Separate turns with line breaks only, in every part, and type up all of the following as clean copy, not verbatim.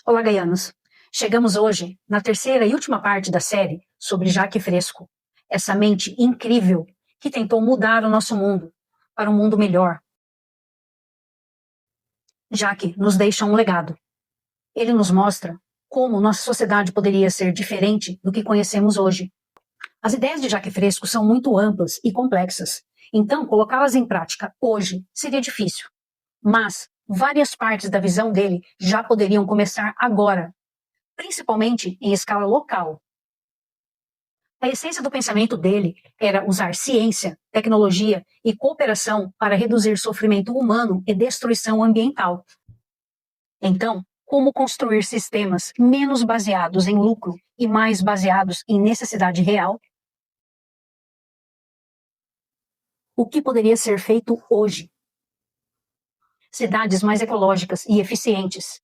Olá, Gaianos! Chegamos hoje na terceira e última parte da série sobre Jacques Fresco, essa mente incrível que tentou mudar o nosso mundo para um mundo melhor. Jacques nos deixa um legado. Ele nos mostra como nossa sociedade poderia ser diferente do que conhecemos hoje. As ideias de Jacques Fresco são muito amplas e complexas, então colocá-las em prática hoje seria difícil. Mas várias partes da visão dele já poderiam começar agora, principalmente em escala local. A essência do pensamento dele era usar ciência, tecnologia e cooperação para reduzir sofrimento humano e destruição ambiental. Então, como construir sistemas menos baseados em lucro e mais baseados em necessidade real? O que poderia ser feito hoje? Cidades mais ecológicas e eficientes.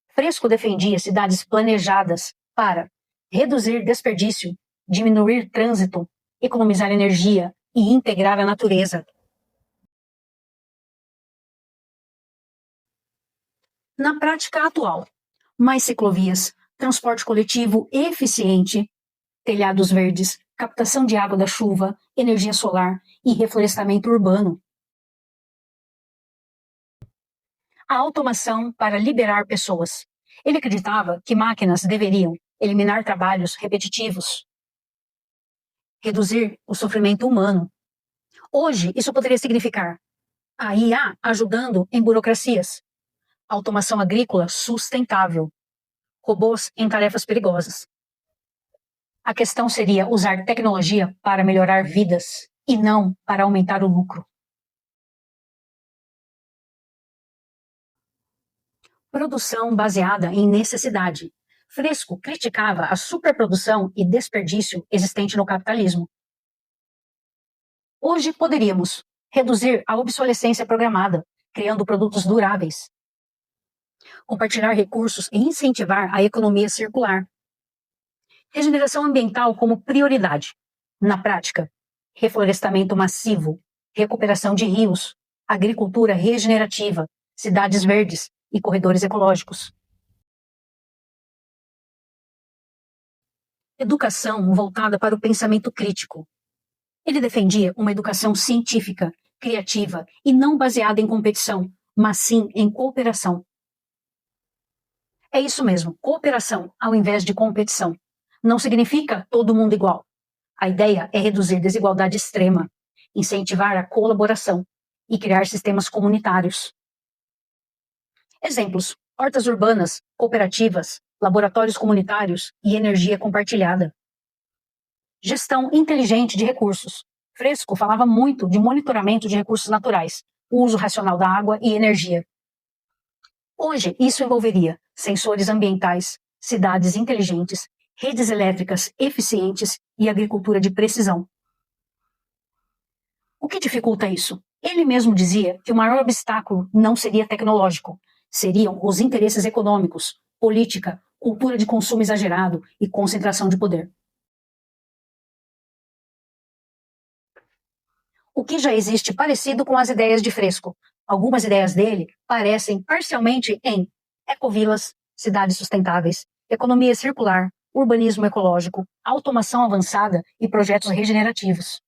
Fresco defendia cidades planejadas para reduzir desperdício, diminuir trânsito, economizar energia e integrar a natureza. Na prática atual, mais ciclovias, transporte coletivo eficiente, telhados verdes, captação de água da chuva, energia solar e reflorestamento urbano. A automação para liberar pessoas. Ele acreditava que máquinas deveriam eliminar trabalhos repetitivos, reduzir o sofrimento humano. Hoje, isso poderia significar a IA ajudando em burocracias, automação agrícola sustentável, robôs em tarefas perigosas. A questão seria usar tecnologia para melhorar vidas e não para aumentar o lucro. Produção baseada em necessidade. Fresco criticava a superprodução e desperdício existente no capitalismo. Hoje poderíamos reduzir a obsolescência programada, criando produtos duráveis, compartilhar recursos e incentivar a economia circular. Regeneração ambiental como prioridade. Na prática, reflorestamento massivo, recuperação de rios, agricultura regenerativa, cidades verdes e corredores ecológicos. Educação voltada para o pensamento crítico. Ele defendia uma educação científica, criativa e não baseada em competição, mas sim em cooperação. É isso mesmo, cooperação ao invés de competição. Não significa todo mundo igual. A ideia é reduzir desigualdade extrema, incentivar a colaboração e criar sistemas comunitários. Exemplos: hortas urbanas, cooperativas, laboratórios comunitários e energia compartilhada. Gestão inteligente de recursos. Fresco falava muito de monitoramento de recursos naturais, uso racional da água e energia. Hoje, isso envolveria sensores ambientais, cidades inteligentes, redes elétricas eficientes e agricultura de precisão. O que dificulta isso? Ele mesmo dizia que o maior obstáculo não seria tecnológico, seriam os interesses econômicos, política, cultura de consumo exagerado e concentração de poder. O que já existe parecido com as ideias de Fresco. Algumas ideias dele parecem parcialmente em ecovilas, cidades sustentáveis, economia circular, urbanismo ecológico, automação avançada e projetos regenerativos.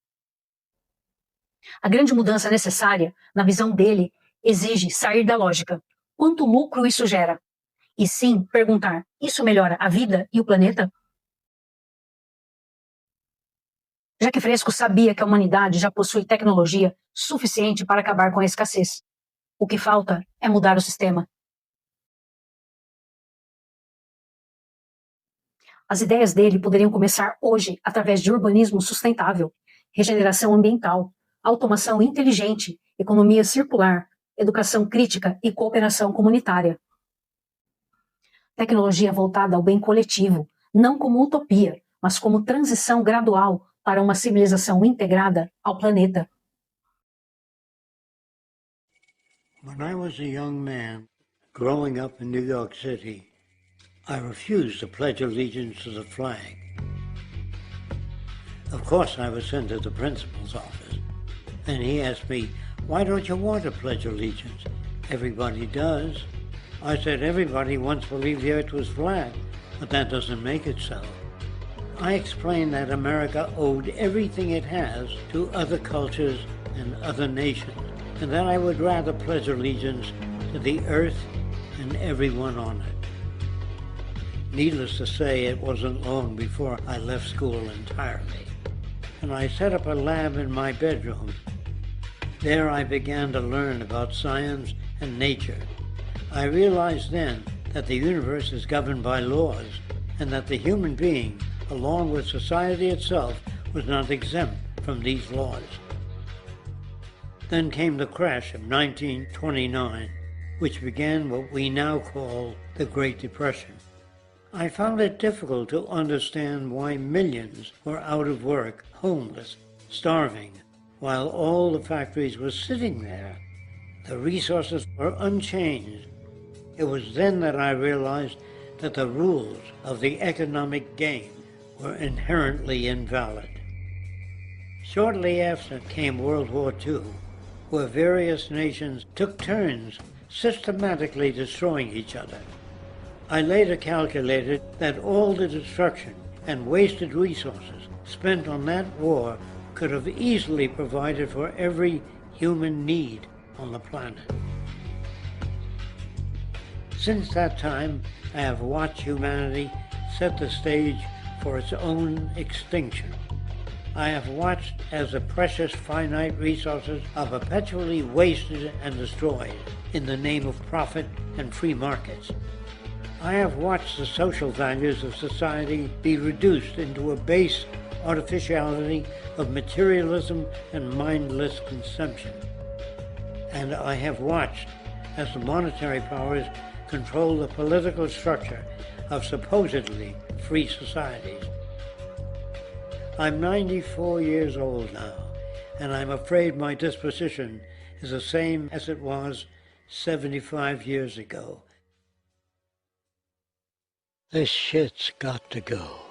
A grande mudança necessária, na visão dele, exige sair da lógica. Quanto lucro isso gera? E sim perguntar, isso melhora a vida e o planeta? Jacques Fresco sabia que a humanidade já possui tecnologia suficiente para acabar com a escassez. O que falta é mudar o sistema. As ideias dele poderiam começar hoje através de urbanismo sustentável, regeneração ambiental, automação inteligente, economia circular, educação crítica e cooperação comunitária. Tecnologia voltada ao bem coletivo, não como utopia, mas como transição gradual para uma civilização integrada ao planeta.
When I was a young man growing up in New York City, I refused to pledge allegiance to the flag. Of course, I was sent to the principal's office, and he asked me, "Why don't you want to pledge allegiance? Everybody does." I said everybody once believed the earth was flat, but that doesn't make it so. I explained that America owed everything it has to other cultures and other nations, and that I would rather pledge allegiance to the earth and everyone on it. Needless to say, it wasn't long before I left school entirely, and I set up a lab in my bedroom. There I began to learn about science and nature. I realized then that the universe is governed by laws, and that the human being, along with society itself, was not exempt from these laws. Then came the crash of 1929, which began what we now call the Great Depression. I found it difficult to understand why millions were out of work, homeless, starving, while all the factories were sitting there. The resources were unchanged. It was then that I realized that the rules of the economic game were inherently invalid. Shortly after came World War II, where various nations took turns systematically destroying each other. I later calculated that all the destruction and wasted resources spent on that war could have easily provided for every human need on the planet. Since that time, I have watched humanity set the stage for its own extinction. I have watched as the precious finite resources are perpetually wasted and destroyed in the name of profit and free markets. I have watched the social values of society be reduced into a base artificiality of materialism and mindless consumption. And I have watched as the monetary powers control the political structure of supposedly free societies. I'm 94 years old now, and I'm afraid my disposition is the same as it was 75 years ago. This shit's got to go.